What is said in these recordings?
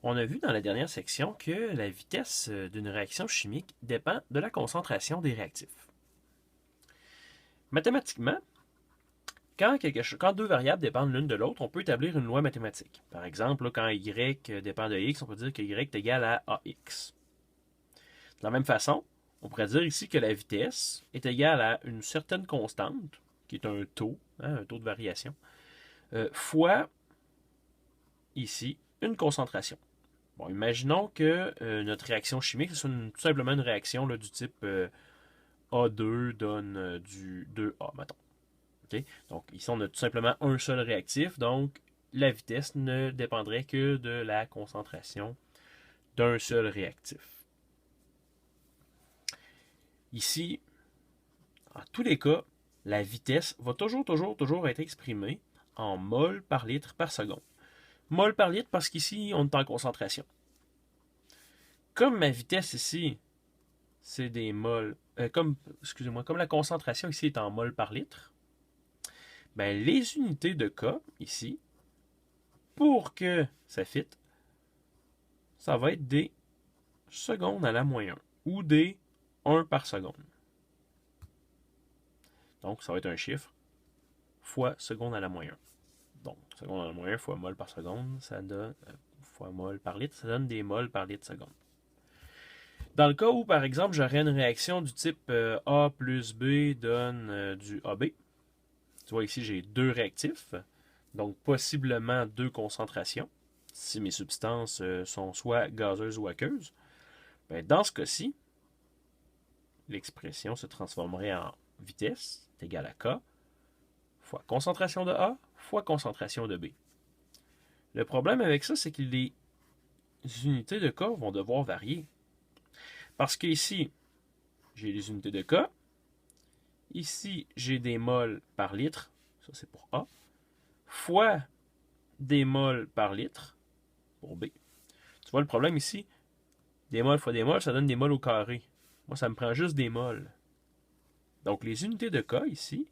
On a vu dans la dernière section que la vitesse d'une réaction chimique dépend de la concentration des réactifs. Mathématiquement, quand deux variables dépendent l'une de l'autre, on peut établir une loi mathématique. Par exemple, quand y dépend de x, on peut dire que y est égal à ax. De la même façon, on pourrait dire ici que la vitesse est égale à une certaine constante, qui est un taux de variation, fois ici une concentration. Bon, imaginons que notre réaction chimique, ce soit tout simplement une réaction là, du type A2 donne du 2A, mettons. Okay? Donc ici, on a tout simplement un seul réactif, donc la vitesse ne dépendrait que de la concentration d'un seul réactif. Ici, en tous les cas, la vitesse va toujours être exprimée en mol par litre par seconde. Mol par litre parce qu'ici, on est en concentration. Comme ma vitesse ici, c'est des mols, comme la concentration ici est en mol par litre, ben les unités de K ici, pour que ça fitte, ça va être des secondes à la moins 1 ou des 1 par seconde. Donc, ça va être un chiffre fois seconde à la moins 1. Donc, seconde à la moins 1 fois mol par seconde, ça donne fois mol par litre, ça donne des mols par litre seconde. Dans le cas où, par exemple, j'aurais une réaction du type A plus B donne du AB, tu vois ici, j'ai deux réactifs, donc possiblement deux concentrations, si mes substances sont soit gazeuses ou aqueuses. Ben, dans ce cas-ci, l'expression se transformerait en vitesse est égale à K fois concentration de A fois concentration de B. Le problème avec ça, c'est que les unités de K vont devoir varier. Parce qu'ici, j'ai les unités de K. Ici, j'ai des mols par litre. Ça, c'est pour A. Fois des mols par litre pour B. Tu vois le problème ici? Des mols fois des mols, ça donne des mols au carré. Moi, ça me prend juste des mols. Donc, les unités de K ici,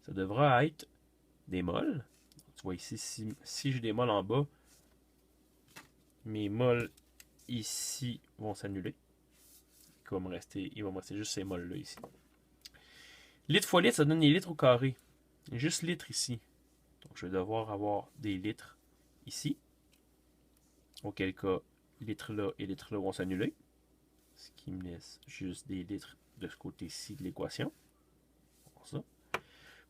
ça devra être des mols. Tu vois ici, si j'ai des mols en bas, mes mols ici vont s'annuler. Il va me rester juste ces mols-là ici. Litre fois litre, ça donne des litres au carré. Juste litre ici. Donc, je vais devoir avoir des litres ici. Auquel cas, litres là et litres là vont s'annuler. Ce qui me laisse juste des litres de ce côté-ci de l'équation. Ça.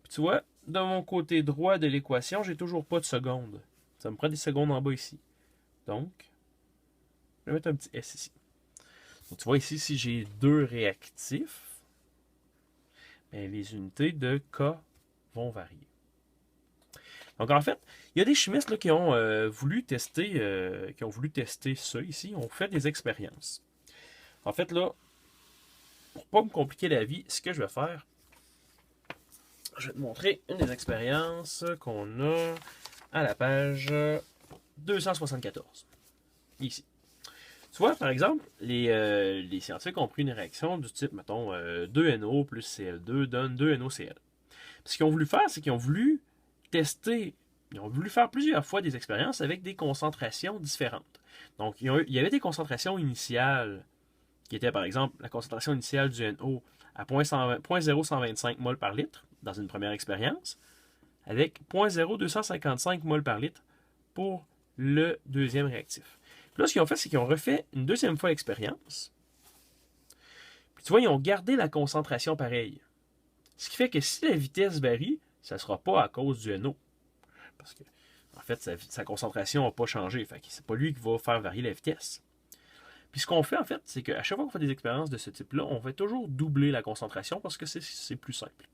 Puis tu vois, de mon côté droit de l'équation, j'ai toujours pas de secondes. Ça me prend des secondes en bas ici. Donc, je vais mettre un petit S ici. Donc, tu vois ici, si j'ai deux réactifs, ben, les unités de K vont varier. Donc, en fait, il y a des chimistes là, qui ont voulu tester ça ici, ont fait des expériences. En fait, là, pour pas me compliquer la vie, ce que je vais faire, je vais te montrer une des expériences qu'on a à la page 274. Ici. Tu vois, par exemple, les scientifiques ont pris une réaction du type, mettons, 2NO plus Cl2 donne 2NoCl. Ce qu'ils ont voulu faire, c'est qu'ils ont voulu tester, ils ont voulu faire plusieurs fois des expériences avec des concentrations différentes. Donc, il y avait des concentrations initiales qui étaient, par exemple, la concentration initiale du NO à 0,125 mol par litre dans une première expérience, avec 0,0255 mol par litre pour le deuxième réactif. Puis là, ce qu'ils ont fait, c'est qu'ils ont refait une deuxième fois l'expérience. Puis tu vois, ils ont gardé la concentration pareille. Ce qui fait que si la vitesse varie, ça ne sera pas à cause du NO. Parce que, en fait, sa concentration n'a pas changé. Fait que c'est pas lui qui va faire varier la vitesse. Puis ce qu'on fait, en fait, c'est qu'à chaque fois qu'on fait des expériences de ce type-là, on va toujours doubler la concentration parce que c'est plus simple.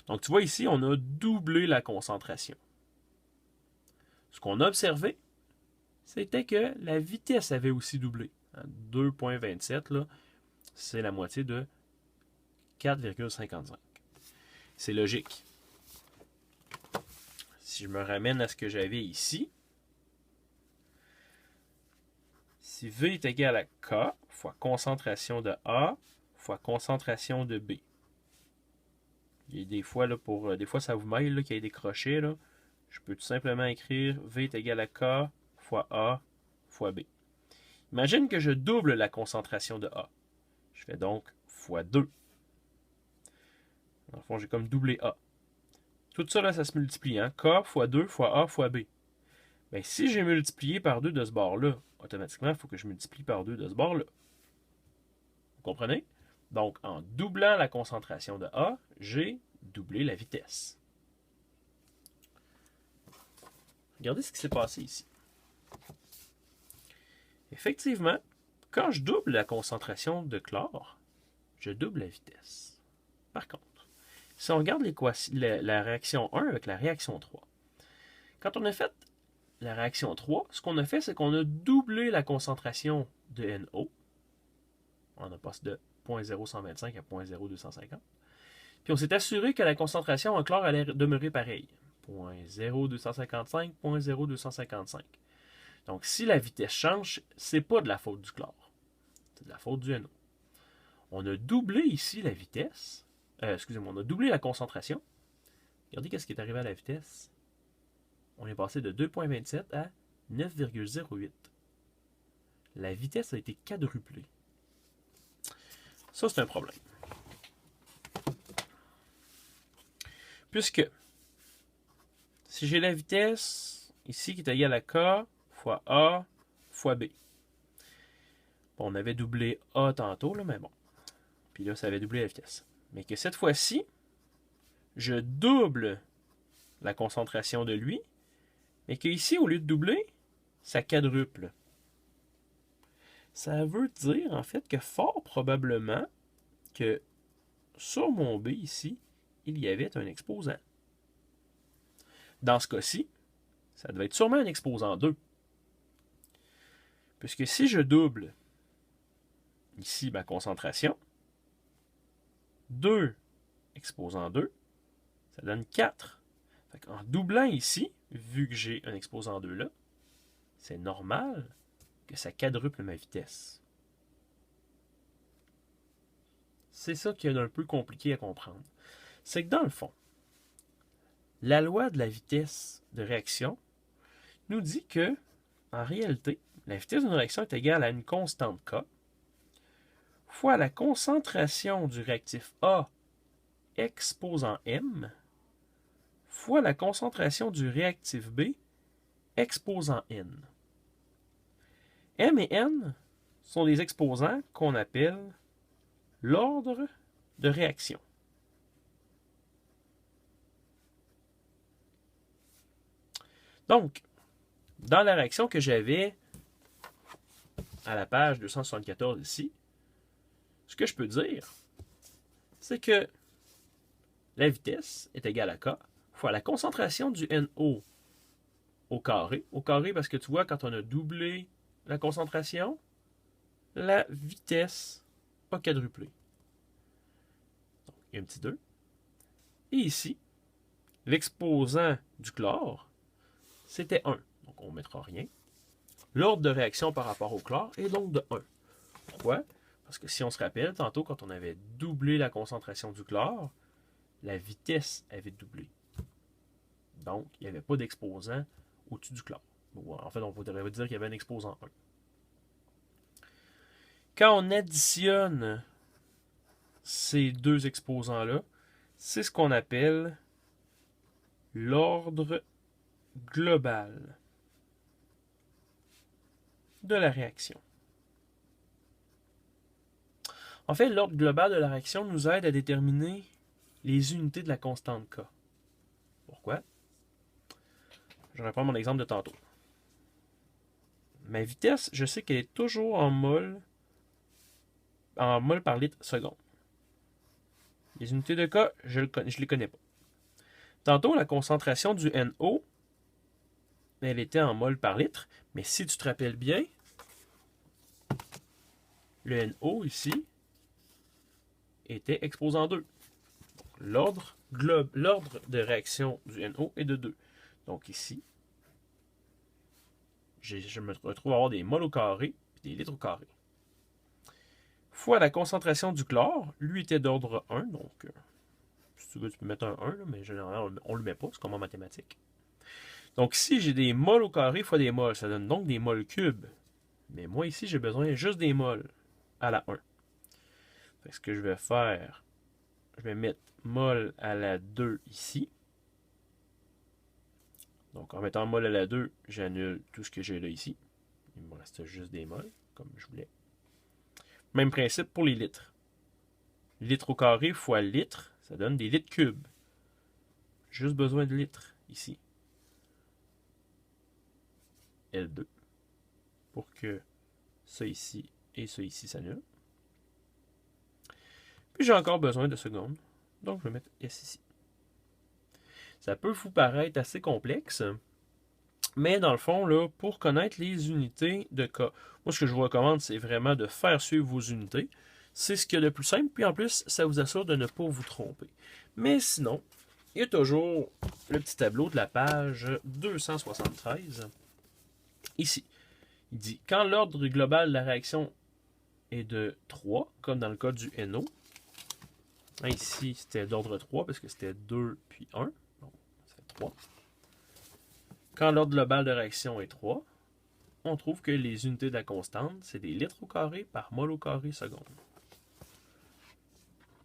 Donc, tu vois ici, on a doublé la concentration. Ce qu'on a observé, c'était que la vitesse avait aussi doublé. 2,27, là, c'est la moitié de 4,55. C'est logique. Si je me ramène à ce que j'avais ici, si V est égal à K fois concentration de A fois concentration de B. Et des fois, là, des fois ça vous mêle qu'il y ait des crochets. Là. Je peux tout simplement écrire V est égal à K fois A fois B. Imagine que je double la concentration de A. Je fais donc fois 2. Dans le fond, j'ai comme doublé A. Tout ça, là, ça se multiplie. Hein? K fois 2 fois A fois B. Bien, si j'ai multiplié par 2 de ce bord-là, automatiquement, il faut que je multiplie par 2 de ce bord-là. Vous comprenez? Donc, en doublant la concentration de A, j'ai doublé la vitesse. Regardez ce qui s'est passé ici. Effectivement, quand je double la concentration de chlore, je double la vitesse. Par contre, si on regarde la réaction 1 avec la réaction 3, quand on a fait la réaction 3, ce qu'on a fait, c'est qu'on a doublé la concentration de NO. On a passé de 0.0125 à 0.0250. Puis on s'est assuré que la concentration en chlore allait demeurer pareille. 0.0255, 0.0255. Donc, si la vitesse change, c'est pas de la faute du chlore. C'est de la faute du NO. On a doublé ici la vitesse. Excusez-moi, on a doublé la concentration. Regardez qu'est-ce qui est arrivé à la vitesse. On est passé de 2.27 à 9,08. La vitesse a été quadruplée. Ça, c'est un problème. Puisque, si j'ai la vitesse ici qui est égale à K fois A fois B. Bon, on avait doublé A tantôt, là, mais bon. Puis là, ça avait doublé la vitesse. Mais que cette fois-ci, je double la concentration de lui, mais qu'ici, au lieu de doubler, ça quadruple. Ça veut dire, en fait, que fort probablement que sur mon B ici, il y avait un exposant. Dans ce cas-ci, ça devait être sûrement un exposant 2. Puisque si je double ici ma concentration, 2 exposant 2, ça donne 4. En doublant ici, vu que j'ai un exposant 2 là, c'est normal que ça quadruple ma vitesse. C'est ça qui est un peu compliqué à comprendre. C'est que dans le fond, la loi de la vitesse de réaction nous dit que, en réalité, la vitesse d'une réaction est égale à une constante K fois la concentration du réactif A exposant M fois la concentration du réactif B exposant N. M et N sont des exposants qu'on appelle l'ordre de réaction. Donc, dans la réaction que j'avais à la page 274 ici, ce que je peux dire, c'est que la vitesse est égale à K fois la concentration du NO au carré. Au carré parce que tu vois, quand on a doublé la concentration, la vitesse a quadruplé. Donc, il y a un petit 2. Et ici, l'exposant du chlore, c'était 1. Donc, on ne mettra rien. L'ordre de réaction par rapport au chlore est donc de 1. Pourquoi? Parce que si on se rappelle, tantôt, quand on avait doublé la concentration du chlore, la vitesse avait doublé. Donc, il n'y avait pas d'exposant au-dessus du chlore. En fait, on pourrait dire qu'il y avait un exposant 1. Quand on additionne ces deux exposants-là, c'est ce qu'on appelle l'ordre global de la réaction. En fait, l'ordre global de la réaction nous aide à déterminer les unités de la constante K. Pourquoi? Je reprends mon exemple de tantôt. Ma vitesse, je sais qu'elle est toujours en mol par litre seconde. Les unités de K, je ne les connais pas. Tantôt, la concentration du NO, elle était en mol par litre, mais si tu te rappelles bien, le NO ici était exposant 2. L'ordre de réaction du NO est de 2. Donc ici, je me retrouve à avoir des mols au carré et des litres au carré. Fois la concentration du chlore, lui était d'ordre 1, donc si tu veux, tu peux mettre un 1, mais généralement, on ne le met pas, c'est comme en mathématiques. Donc si j'ai des moles au carré fois des moles, ça donne donc des moles cubes. Mais moi ici, j'ai besoin juste des moles à la 1. Fait que ce que je vais faire, je vais mettre mol à la 2 ici. Donc en mettant mol à la 2, j'annule tout ce que j'ai là ici. Il me reste juste des moles, comme je voulais. Même principe pour les litres. Litre au carré fois litre, ça donne des litres cubes. Juste besoin de litres ici. L2. Pour que ça ici et ça ici s'annulent. Puis j'ai encore besoin de secondes. Donc je vais mettre S ici. Ça peut vous paraître assez complexe. Mais dans le fond, là, pour connaître les unités de cas, moi ce que je vous recommande, c'est vraiment de faire suivre vos unités. C'est ce qu'il y a de plus simple, puis en plus, ça vous assure de ne pas vous tromper. Mais sinon, il y a toujours le petit tableau de la page 273. Ici, il dit, quand l'ordre global de la réaction est de 3, comme dans le cas du NO, ici, c'était d'ordre 3, parce que c'était 2 puis 1, donc ça fait 3. Quand l'ordre global de réaction est 3, on trouve que les unités de la constante, c'est des litres au carré par mol au carré seconde.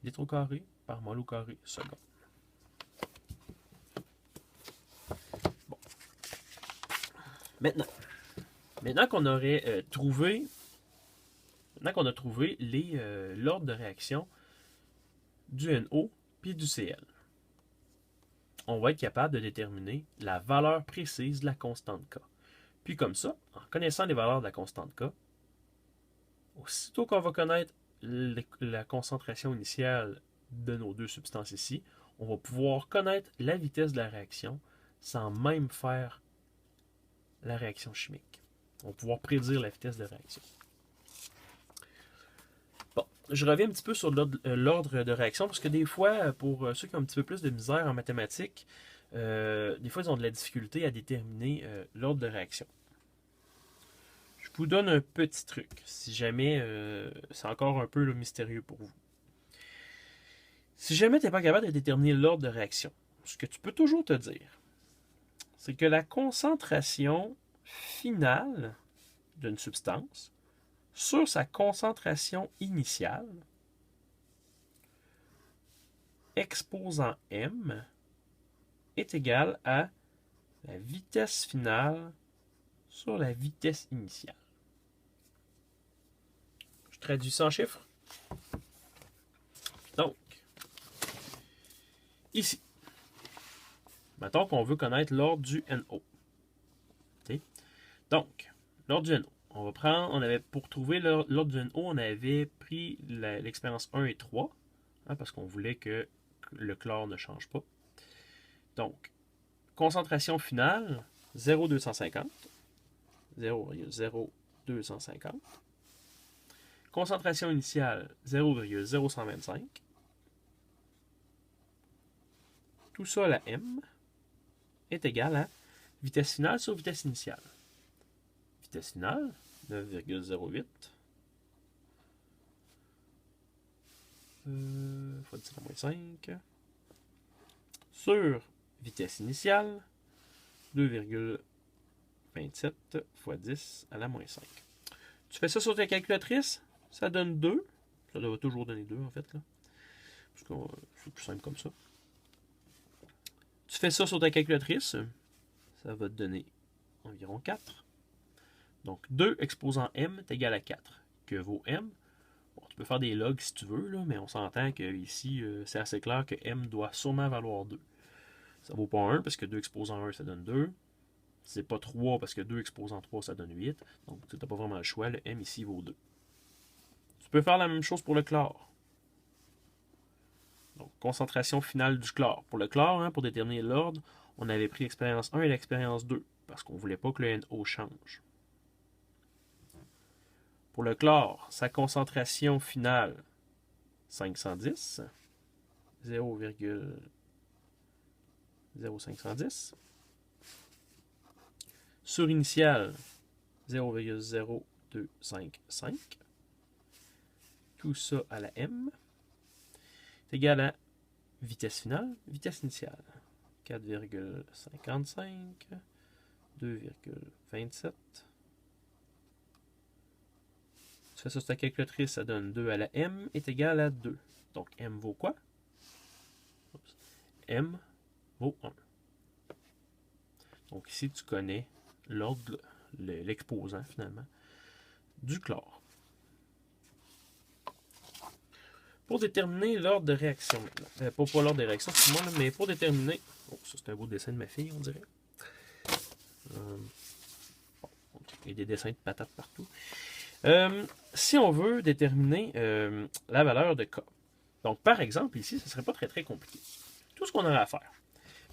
Litres au carré par mol au carré seconde. Bon. Maintenant qu'on aurait trouvé, maintenant qu'on a trouvé l'ordre de réaction du NO puis du Cl, on va être capable de déterminer la valeur précise de la constante K. Puis comme ça, en connaissant les valeurs de la constante K, aussitôt qu'on va connaître la concentration initiale de nos deux substances ici, on va pouvoir connaître la vitesse de la réaction sans même faire la réaction chimique. On va pouvoir prédire la vitesse de réaction. Bon, je reviens un petit peu sur l'ordre de réaction parce que des fois, pour ceux qui ont un petit peu plus de misère en mathématiques, des fois ils ont de la difficulté à déterminer l'ordre de réaction. Je vous donne un petit truc, si jamais c'est encore un peu mystérieux pour vous. Si jamais tu n'es pas capable de déterminer l'ordre de réaction, ce que tu peux toujours te dire, c'est que la concentration finale d'une substance sur sa concentration initiale exposant M est égale à la vitesse finale sur la vitesse initiale. Je traduis ça en chiffres. Donc, ici, mettons qu'on veut connaître l'ordre du NO. Okay? Donc, l'ordre du NO. Pour trouver l'ordre du NO, on avait pris l'expérience 1 et 3, parce qu'on voulait que le chlore ne change pas. Donc, concentration finale, 0,250. 0,0250. Concentration initiale, 0,0125. Tout ça, la M, est égal à vitesse finale sur vitesse initiale. Vitesse finale, 9,08. Fois 10 à la moins 5. Sur vitesse initiale, 2,27 fois 10 à la moins 5. Tu fais ça sur ta calculatrice, ça donne 2. Ça doit toujours donner 2 en fait. Là. Parce que c'est plus simple comme ça. Tu fais ça sur ta calculatrice, ça va te donner environ 4. Donc 2 exposant M est égal à 4. Que vaut M? Bon, tu peux faire des logs si tu veux, là, mais on s'entend qu'ici, c'est assez clair que M doit sûrement valoir 2. Ça ne vaut pas 1 parce que 2 exposant 1, ça donne 2. C'est pas 3 parce que 2 exposant 3, ça donne 8. Donc tu n'as pas vraiment le choix. Le M ici vaut 2. Tu peux faire la même chose pour le chlore. Donc, concentration finale du chlore. Pour le chlore, pour déterminer l'ordre, on avait pris l'expérience 1 et l'expérience 2 parce qu'on ne voulait pas que le NO change. Pour le chlore, sa concentration finale, 510, 0,0510. Sur initiale, 0,0255. Tout ça à la M est égal à vitesse finale, vitesse initiale. 4,55 2,27. Tu fais ça sur ta calculatrice, ça donne 2 à la M est égal à 2. Donc M vaut quoi? M vaut 1. Donc ici, tu connais l'ordre, l'exposant finalement, du chlore. Pour déterminer l'ordre de réaction maintenant. Pas l'ordre de réaction, excuse-moi, mais pour déterminer... Oh, ça c'est un beau dessin de ma fille, on dirait. Il y a des dessins de patates partout. Si on veut déterminer la valeur de K. Donc, par exemple, ici, ce ne serait pas très compliqué. Tout ce qu'on aura à faire.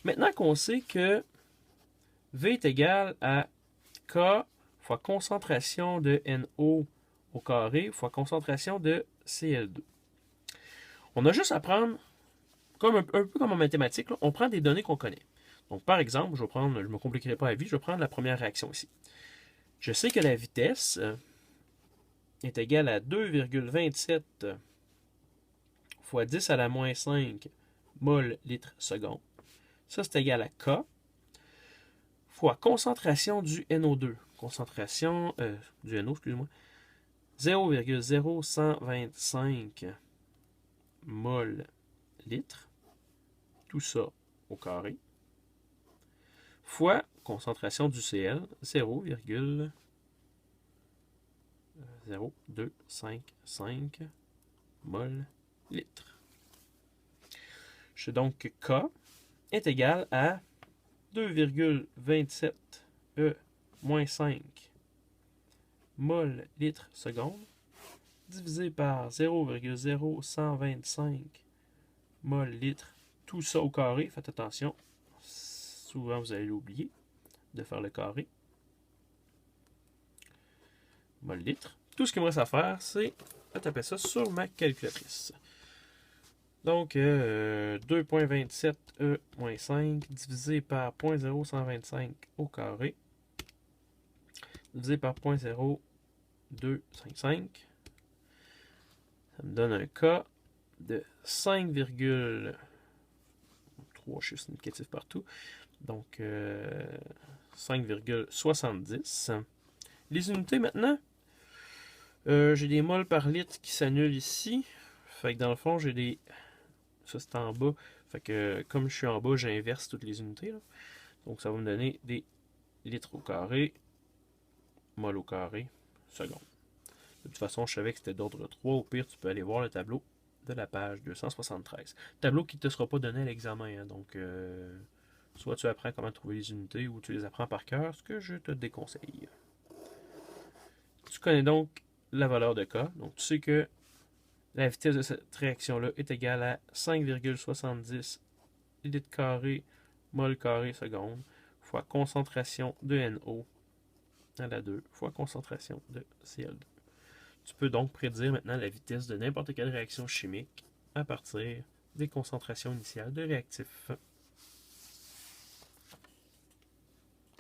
Maintenant qu'on sait que V est égal à K fois concentration de NO au carré fois concentration de Cl2. On a juste à prendre, comme un peu comme en mathématiques, là, on prend des données qu'on connaît. Donc, par exemple, je ne me compliquerai pas la vie, je vais prendre la première réaction ici. Je sais que la vitesse est égale à 2,27 fois 10 à la moins 5 mol litre seconde. Ça, c'est égal à K fois concentration du NO2. Concentration du NO, excusez-moi. 0,0125 mol litre. Tout ça au carré. Fois concentration du Cl, 0,0255 mol litre. Je sais donc que K est égal à 2,27 E moins 5 mol litre seconde divisé par 0,0125 mol litre. Tout ça au carré. Faites attention. Souvent, vous allez l'oublier de faire le carré. Mol litre. Tout ce qu'il me reste à faire, c'est de taper ça sur ma calculatrice. Donc, 2,27 E moins 5 divisé par 0,0125 au carré divisé par 0,0255. Ça me donne un K de 5,3 chiffres significatifs partout. Donc, 5,70. Les unités maintenant, j'ai des moles par litre qui s'annulent ici. Fait que dans le fond, j'ai des... Ça, c'est en bas. Fait que comme je suis en bas, j'inverse toutes les unités. Là. Donc, ça va me donner des litres au carré, mol au carré, seconde. De toute façon, je savais que c'était d'ordre 3. Au pire, tu peux aller voir le tableau de la page 273. Tableau qui ne te sera pas donné à l'examen. Hein. Donc, soit tu apprends comment trouver les unités ou tu les apprends par cœur, ce que je te déconseille. Tu connais donc la valeur de K. Donc, tu sais que la vitesse de cette réaction-là est égale à 5,70 litres carré mol carré seconde fois concentration de NO à la 2 fois concentration de Cl2. Tu peux donc prédire maintenant la vitesse de n'importe quelle réaction chimique à partir des concentrations initiales de réactifs.